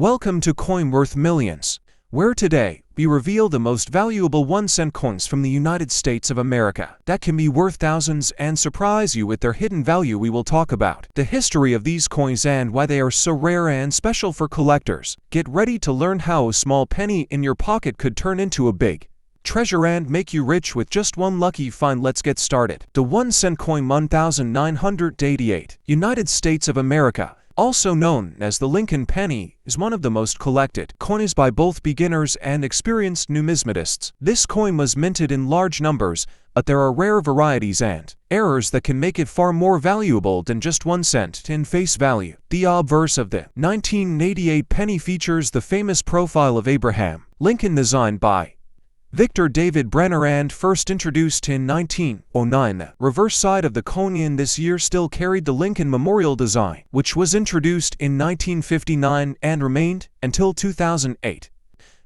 Welcome to Coin Worth Millions, where today we reveal the most valuable 1-cent coins from the United States of America that can be worth thousands and surprise you with their hidden value. We will talk about the history of these coins and why they are so rare and special for collectors. Get ready to learn how a small penny in your pocket could turn into a big treasure and make you rich with just one lucky find. Let's get started. The 1-cent coin 1988, United States of America, also known as the Lincoln penny, is one of the most collected coins by both beginners and experienced numismatists. This coin was minted in large numbers, but there are rare varieties and errors that can make it far more valuable than just 1 cent in face value. The obverse of the 1988 penny features the famous profile of Abraham Lincoln designed by Victor David Brenner and first introduced in 1909. The reverse side of the coin in this year still carried the Lincoln Memorial design, which was introduced in 1959 and remained until 2008.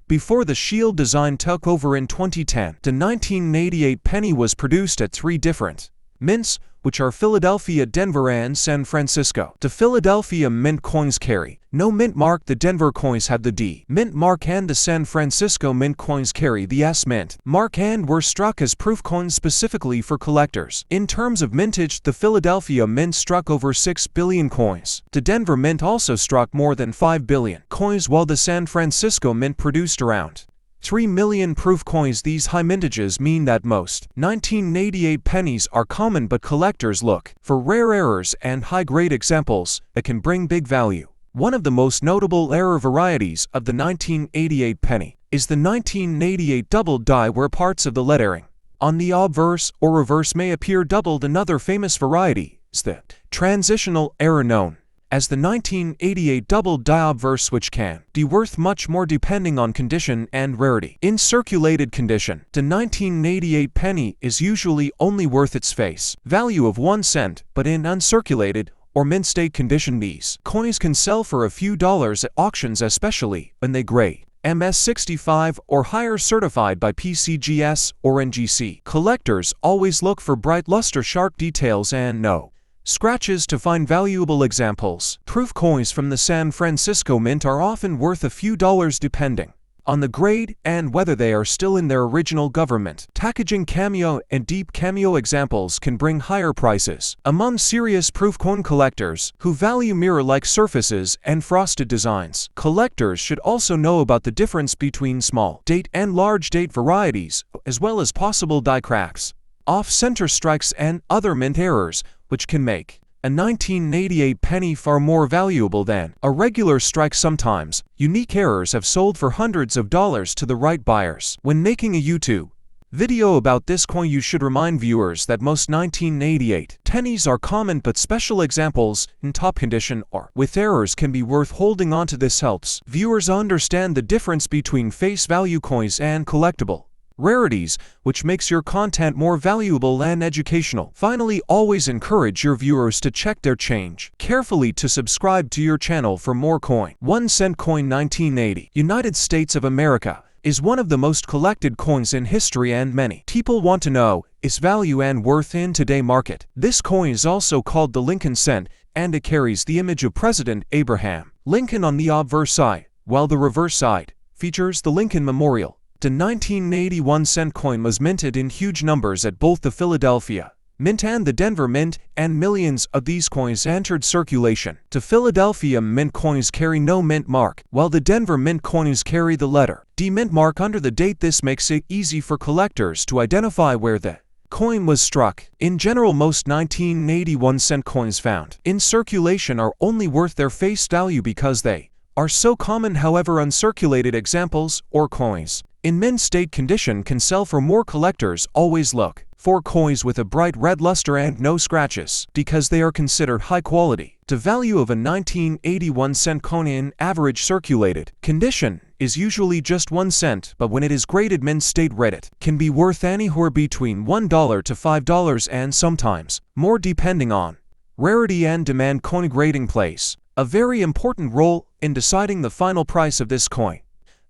Before the shield design took over in 2010, the 1988 penny was produced at 3 different mints, which are Philadelphia, Denver, and San Francisco. The Philadelphia mint coins carry no mint mark, the Denver coins have the D mint mark, and the San Francisco mint coins carry the S mint mark and were struck as proof coins specifically for collectors. In terms of mintage, the Philadelphia mint struck over 6 billion coins. The Denver mint also struck more than 5 billion coins, while the San Francisco mint produced around 3 million proof coins. These high mintages mean that most 1988 pennies are common, but collectors look for rare errors and high-grade examples that can bring big value. One of the most notable error varieties of the 1988 penny is the 1988 doubled die, where parts of the lettering on the obverse or reverse may appear doubled. Another famous variety is the transitional error known as the 1988 double die obverse, which can be worth much more depending on condition and rarity. In circulated condition, the 1988 penny is usually only worth its face value of 1 cent, but in uncirculated or mint state condition, these coins can sell for a few dollars at auctions, especially when they grade MS65 or higher, certified by PCGS or NGC. Collectors always look for bright, luster-sharp details and no scratches to find valuable examples. Proof coins from the San Francisco mint are often worth a few dollars depending on the grade and whether they are still in their original government packaging. Cameo and deep cameo examples can bring higher prices. Among serious proof coin collectors who value mirror-like surfaces and frosted designs, collectors should also know about the difference between small date and large date varieties, as well as possible die cracks, off-center strikes, and other mint errors, which can make a 1988 penny far more valuable than a regular strike. Sometimes, unique errors have sold for hundreds of dollars to the right buyers. When making a YouTube video about this coin, you should remind viewers that most 1988 pennies are common, but special examples in top condition or with errors can be worth holding on to. This helps viewers understand the difference between face value coins and collectible rarities, which makes your content more valuable and educational. Finally, always encourage your viewers to check their change carefully to subscribe to your channel for more coin. 1-cent coin 1980, United States of America, is one of the most collected coins in history, and many people want to know its value and worth in today's market. This coin is also called the Lincoln cent, and it carries the image of President Abraham Lincoln on the obverse side, while the reverse side features the Lincoln Memorial. The 1981 cent coin was minted in huge numbers at both the Philadelphia mint and the Denver mint, and millions of these coins entered circulation. The Philadelphia mint coins carry no mint mark, while the Denver mint coins carry the letter D mint mark under the date. This makes it easy for collectors to identify where the coin was struck. In general, most 1981 cent coins found in circulation are only worth their face value because they are so common. However, uncirculated examples or coins in mint state condition can sell for more. Collectors always look for coins with a bright red luster and no scratches because they are considered high quality. The value of a 1981 cent coin in average circulated condition is usually just 1 cent, but when it is graded mint state red, it can be worth anywhere between $1 to $5 and sometimes more depending on rarity and demand. Coin grading plays a very important role in deciding the final price of this coin.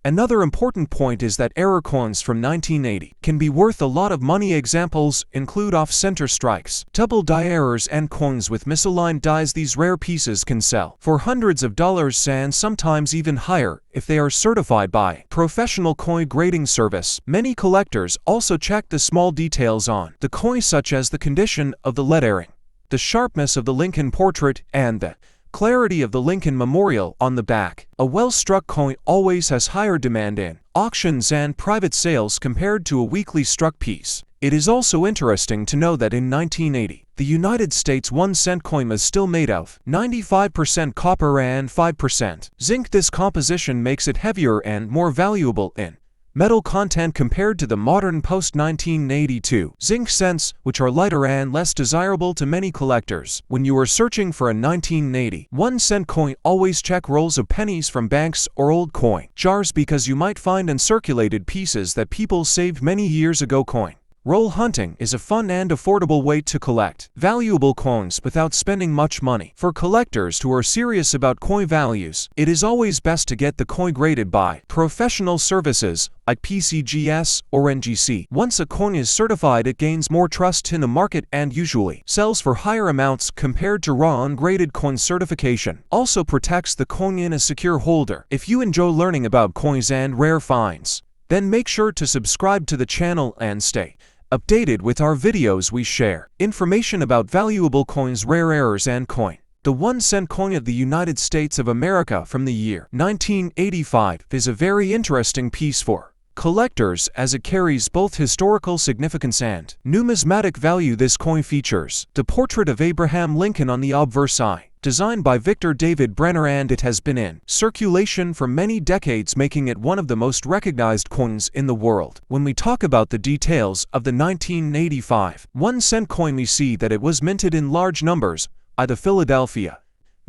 Another important point is that error coins from 1980 can be worth a lot of money. Examples include off-center strikes, double die errors, and coins with misaligned dies. These rare pieces can sell for hundreds of dollars and sometimes even higher if they are certified by professional coin grading service. Many collectors also check the small details on the coin, such as the condition of the lettering, the sharpness of the Lincoln portrait, and the clarity of the Lincoln memorial on the back. A well-struck coin always has higher demand in auctions and private sales compared to a weakly struck piece. It is also interesting to know that in 1980, the United States 1-cent coin was still made of 95% copper and 5% zinc. This composition makes it heavier and more valuable in metal content compared to the modern post-1982 zinc cents, which are lighter and less desirable to many collectors. When you are searching for a 1980 1-cent coin, always check rolls of pennies from banks or old coin jars, because you might find uncirculated pieces that people saved many years ago. Coin roll hunting is a fun and affordable way to collect valuable coins without spending much money. For collectors who are serious about coin values, it is always best to get the coin graded by professional services like PCGS or NGC. Once a coin is certified, it gains more trust in the market and usually sells for higher amounts compared to raw ungraded coin. Certification also protects the coin in a secure holder. If you enjoy learning about coins and rare finds, then make sure to subscribe to the channel and stay updated with our videos. We share information about valuable coins, rare errors, and coin. The 1-cent coin of the United States of America from the year 1985 is a very interesting piece for collectors as it carries both historical significance and numismatic value. This coin features the portrait of Abraham Lincoln on the obverse eye, designed by Victor David Brenner, and it has been in circulation for many decades, making it one of the most recognized coins in the world. When we talk about the details of the 1985 1-cent coin, we see that it was minted in large numbers by the Philadelphia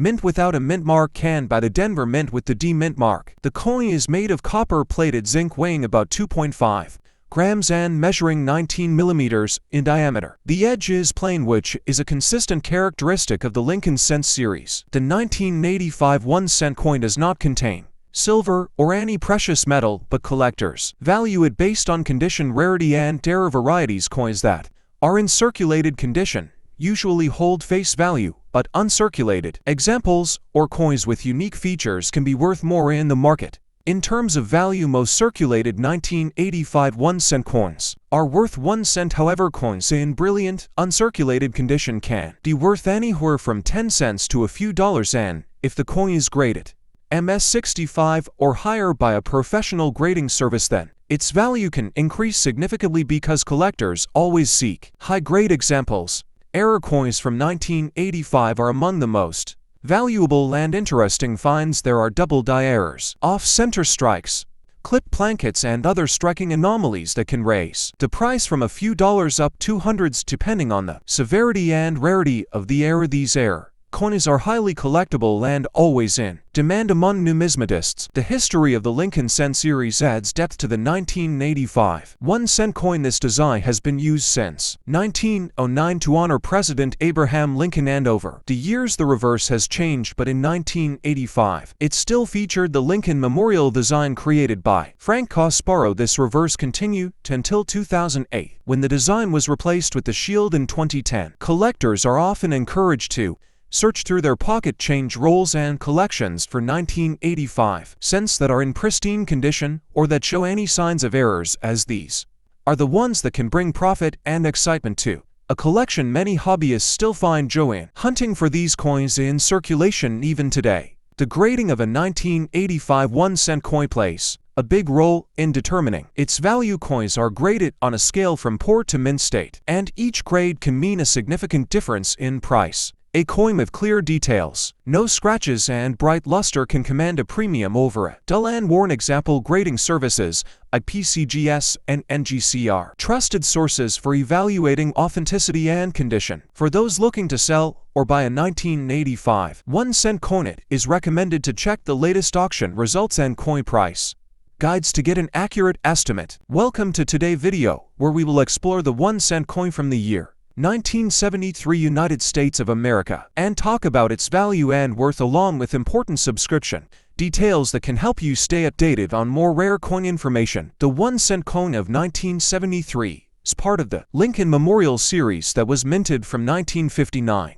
Mint without a mint mark and by the Denver Mint with the D mint mark. The coin is made of copper-plated zinc, weighing about 2.5 grams and measuring 19 millimeters in diameter. The edge is plain, which is a consistent characteristic of the Lincoln cent series. The 1985 1-cent coin does not contain silver or any precious metal, but collectors value it based on condition, rarity, and rare varieties. Coins that are in circulated condition usually hold face value, but uncirculated examples or coins with unique features can be worth more in the market. In terms of value, most circulated 1985 1-cent coins are worth 1 cent. However, coins in brilliant, uncirculated condition can be worth anywhere from 10 cents to a few dollars, and if the coin is graded MS65 or higher by a professional grading service, then its value can increase significantly because collectors always seek high-grade examples. Error coins from 1985 are among the most valuable and interesting finds. There are double die errors, off-center strikes, clip plankets, and other striking anomalies that can raise the price from a few dollars up to hundreds, depending on the severity and rarity of the error. These error coins are highly collectible and always in demand among numismatists. The history of the Lincoln cent series adds depth to the 1985 1-cent coin. This design has been used since 1909 to honor President Abraham Lincoln, and over the years the reverse has changed, but in 1985 it still featured the Lincoln memorial design created by Frank Casparo. This reverse continued until 2008, when the design was replaced with the shield. In 2010, collectors are often encouraged to search through their pocket change rolls and collections for 1985 cents that are in pristine condition or that show any signs of errors, as these are the ones that can bring profit and excitement to a collection. Many hobbyists still find joy in hunting for these coins in circulation even today. The grading of a 1985 1-cent coin plays a big role in determining its value. Coins are graded on a scale from poor to mint state, and each grade can mean a significant difference in price. A coin with clear details, no scratches, and bright luster can command a premium over a dull and worn. Example grading services like PCGS and NGC are trusted sources for evaluating authenticity and condition. For those looking to sell or buy a 1985 1-cent coin, it is recommended to check the latest auction results and coin price guides to get an accurate estimate. Welcome to today's video, where we will explore the 1-cent coin from the year 1973 United States of America and talk about its value and worth, along with important subscription Details that can help you stay updated on more rare coin information. The 1-cent coin of 1973 is part of the Lincoln Memorial series that was minted from 1959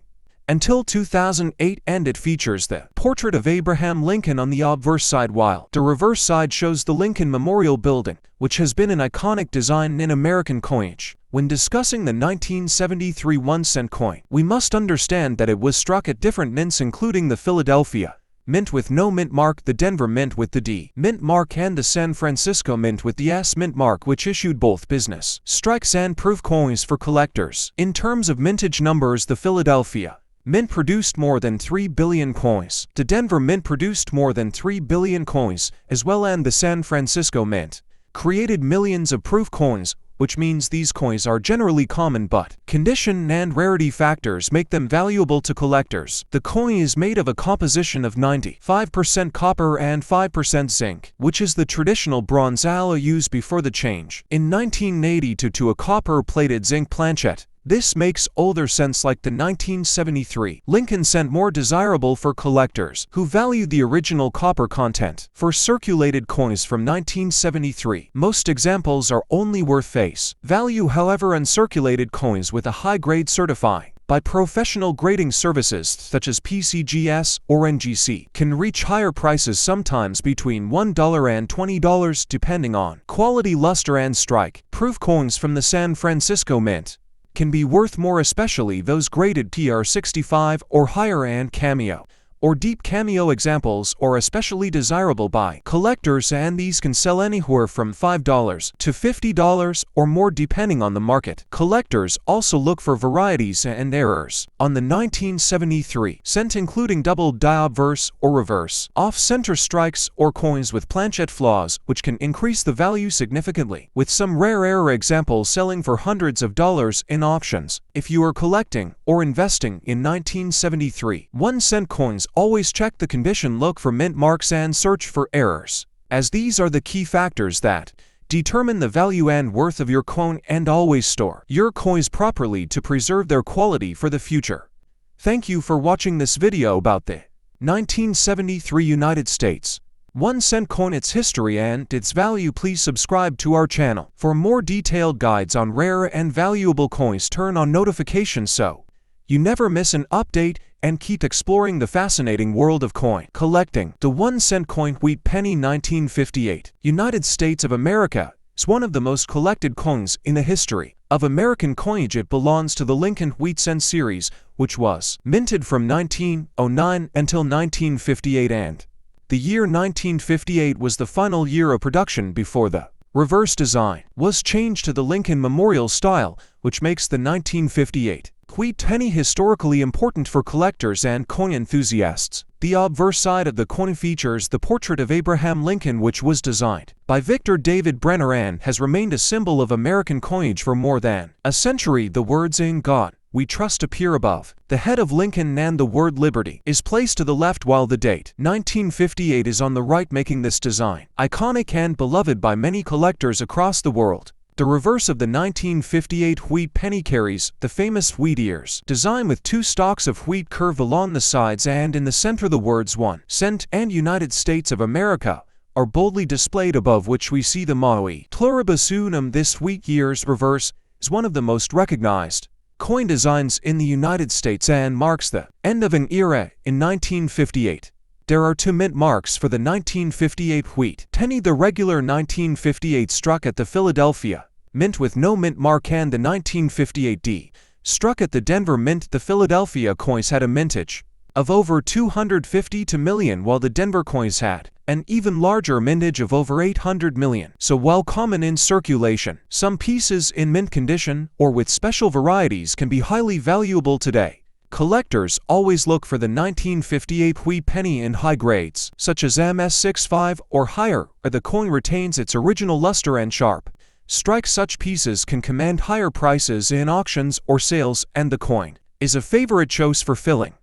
until 2008, and it features the portrait of Abraham Lincoln on the obverse side, while the reverse side shows the Lincoln Memorial Building, which has been an iconic design in American coinage. When discussing the 1973 1-cent coin, we must understand that it was struck at different mints, including the Philadelphia Mint with no mint mark, the Denver Mint with the D mint mark, and the San Francisco Mint with the S mint mark, which issued both business strikes and proof coins for collectors. In terms of mintage numbers, the Philadelphia Mint produced more than 3 billion coins. The Denver Mint produced more than 3 billion coins as well, and the San Francisco Mint created millions of proof coins, which means these coins are generally common, but condition and rarity factors make them valuable to collectors. The coin is made of a composition of 95% copper and 5% zinc, which is the traditional bronze alloy used before the change in 1980 to a copper-plated zinc planchet. This makes older cents like the 1973 Lincoln cent more desirable for collectors who value the original copper content. For circulated coins from 1973, most examples are only worth face value. However, uncirculated coins with a high grade certified by professional grading services such as PCGS or NGC can reach higher prices, sometimes between $1 and $20 depending on quality, luster, and strike. Proof coins from the San Francisco Mint can be worth more, especially those graded TR65 or higher, and cameo or deep cameo examples are especially desirable by collectors, and these can sell anywhere from $5 to $50 or more depending on the market. Collectors also look for varieties and errors on the 1973 cent, including double die obverse or reverse off-center strikes or coins with planchet flaws, which can increase the value significantly, with some rare error examples selling for hundreds of dollars in auctions. If you are collecting or investing in 1973 1-cent coins, always check the condition, look for mint marks, and search for errors, as these are the key factors that determine the value and worth of your coin, and always store your coins properly to preserve their quality for the future. Thank you for watching this video about the 1973 United States 1-cent coin, its history and its value. Please subscribe to our channel for more detailed guides on rare and valuable coins. Turn on notifications so you never miss an update, and keep exploring the fascinating world of coin collecting. The 1-cent coin wheat penny 1958 United States of America is one of the most collected coins in the history of American coinage. It belongs to the Lincoln wheat cent series, which was minted from 1909 until 1958, and the year 1958 was the final year of production before the reverse design was changed to the Lincoln Memorial style, which makes the 1958 wheat penny historically important for collectors and coin enthusiasts. The obverse side of the coin features the portrait of Abraham Lincoln, which was designed by Victor David Brenner and has remained a symbol of American coinage for more than a century. The words "In God We Trust" appear above the head of Lincoln, and the word "Liberty" is placed to the left, while the date 1958 is on the right, making this design iconic and beloved by many collectors across the world. The reverse of the 1958 wheat penny carries the famous wheat ears design with two stalks of wheat curved along the sides, and in the center the words 1 cent and United States of America are boldly displayed, above which we see the Maui pluribus unum. This wheat ears reverse is one of the most recognized coin designs in the United States and marks the end of an era. In 1958, there are two mint marks for the 1958 wheat penny: the regular 1958 struck at the Philadelphia Mint with no mint mark, and the 1958 D struck at the Denver Mint. The Philadelphia coins had a mintage of over 250 million, while the Denver coins had an even larger mintage of over 800 million. So while common in circulation, some pieces in mint condition or with special varieties can be highly valuable today. Collectors always look for the 1958 wheat penny in high grades, such as MS65 or higher, where the coin retains its original luster and sharp strike. Such pieces can command higher prices in auctions or sales, and the coin is a favorite choice for filling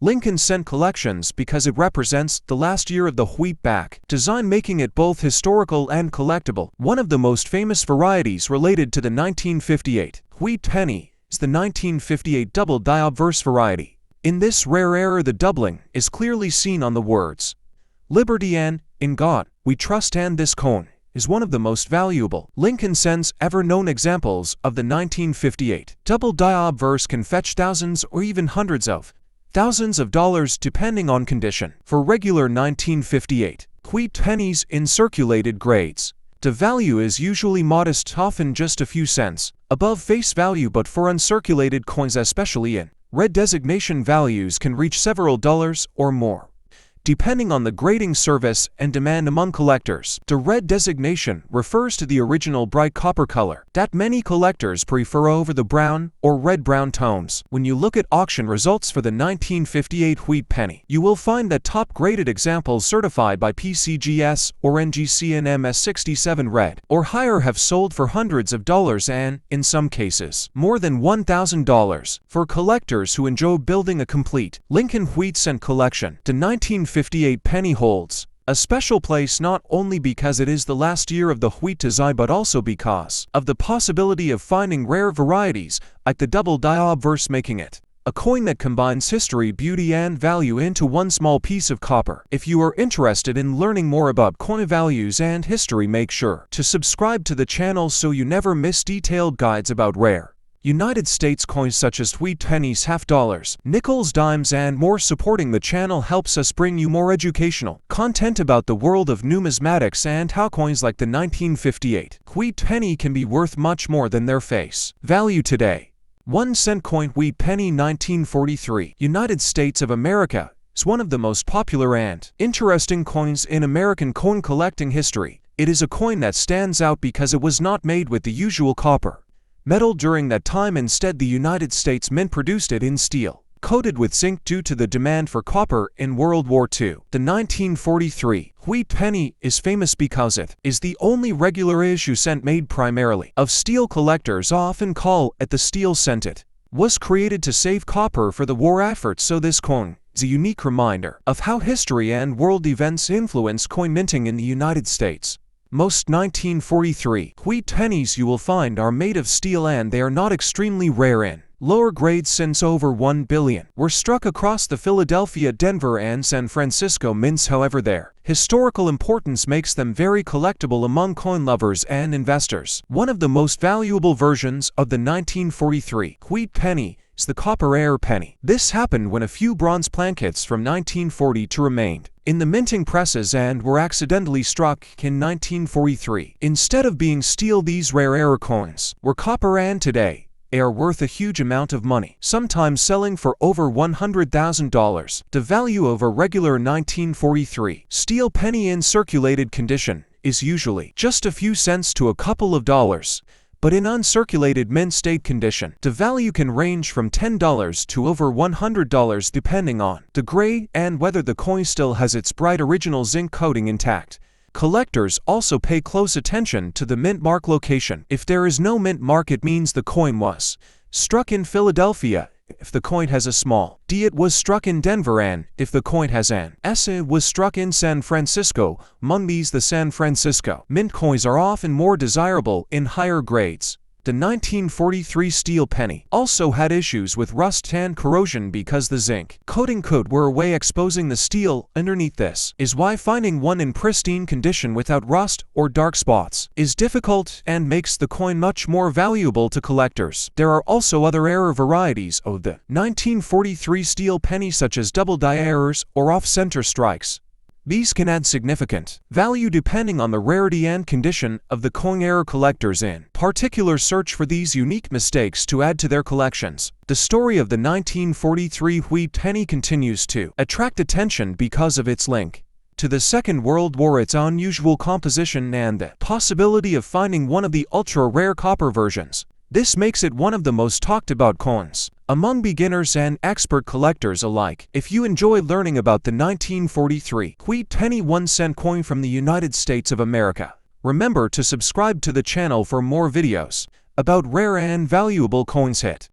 Lincoln cent collections because it represents the last year of the wheat back design, making it both historical and collectible. One of the most famous varieties related to the 1958 wheat penny is the 1958 double die obverse variety. In this rare error, the doubling is clearly seen on the words Liberty and, in God, we trust, and this coin is one of the most valuable Lincoln cents ever known. Examples of the 1958 double die obverse can fetch thousands or even hundreds of thousands of dollars depending on condition. For regular 1958 wheat pennies in circulated grades, the value is usually modest, often just a few cents above face value, but for uncirculated coins, especially in red designation, values can reach several dollars or more, depending on the grading service and demand among collectors. The red designation refers to the original bright copper color that many collectors prefer over the brown or red-brown tones. When you look at auction results for the 1958 wheat penny, you will find that top-graded examples certified by PCGS or NGC and MS67 red or higher have sold for hundreds of dollars and, in some cases, more than $1,000. For collectors who enjoy building a complete Lincoln wheat cent collection, the 1958 penny holds a special place, not only because it is the last year of the wheat design, but also because of the possibility of finding rare varieties like the double die obverse, making it a coin that combines history, beauty, and value into one small piece of copper. If you are interested in learning more about coin values and history, make sure to subscribe to the channel so you never miss detailed guides about rare United States coins such as wheat pennies, half dollars, nickels, dimes, and more. Supporting the channel helps us bring you more educational content about the world of numismatics and how coins like the 1958 wheat penny can be worth much more than their face value today. 1 cent coin wheat penny 1943, United States of America, is one of the most popular and interesting coins in American coin collecting history. It is a coin that stands out because it was not made with the usual copper metal during that time. Instead, the United States Mint produced it in steel, coated with zinc due to the demand for copper in World War II. The 1943 wheat penny is famous because it is the only regular issue cent made primarily of steel. Collectors often call it the steel cent. It was created to save copper for the war effort, so this coin is a unique reminder of how history and world events influence coin minting in the United States. Most 1943 wheat pennies you will find are made of steel, and they are not extremely rare in lower grades, since over 1 billion were struck across the Philadelphia, Denver, and San Francisco mints. However, their historical importance makes them very collectible among coin lovers and investors. One of the most valuable versions of the 1943 wheat penny is the copper air penny. This happened when a few bronze plankets from 1942 remained in the minting presses and were accidentally struck in 1943. Instead of being steel, these rare air coins were copper, and today they are worth a huge amount of money, sometimes selling for over $100,000. The value of a regular 1943 steel penny in circulated condition is usually just a few cents to a couple of dollars, but in uncirculated mint state condition, the value can range from $10 to over $100 depending on the grade and whether the coin still has its bright original zinc coating intact. Collectors also pay close attention to the mint mark location. If there is no mint mark, it means the coin was struck in Philadelphia. If the coin has a small D, it was struck in Denver, and if the coin has an S, it was struck in San Francisco. Among these, the San Francisco mint coins are often more desirable in higher grades. The 1943 steel penny also had issues with rust and corrosion because the zinc coating could wear away, exposing the steel underneath. This is why finding one in pristine condition without rust or dark spots is difficult and makes the coin much more valuable to collectors. There are also other error varieties of the 1943 steel penny, such as double die errors or off-center strikes. These can add significant value depending on the rarity and condition of the coin. Error collectors in particular search for these unique mistakes to add to their collections. The story of the 1943 wheat penny continues to attract attention because of its link to the Second World War, its unusual composition, and the possibility of finding one of the ultra-rare copper versions. This makes it one of the most talked about coins among beginners and expert collectors alike. If you enjoy learning about the 1943 wheat penny 1 cent coin from the United States of America, remember to subscribe to the channel for more videos about rare and valuable coins. Hit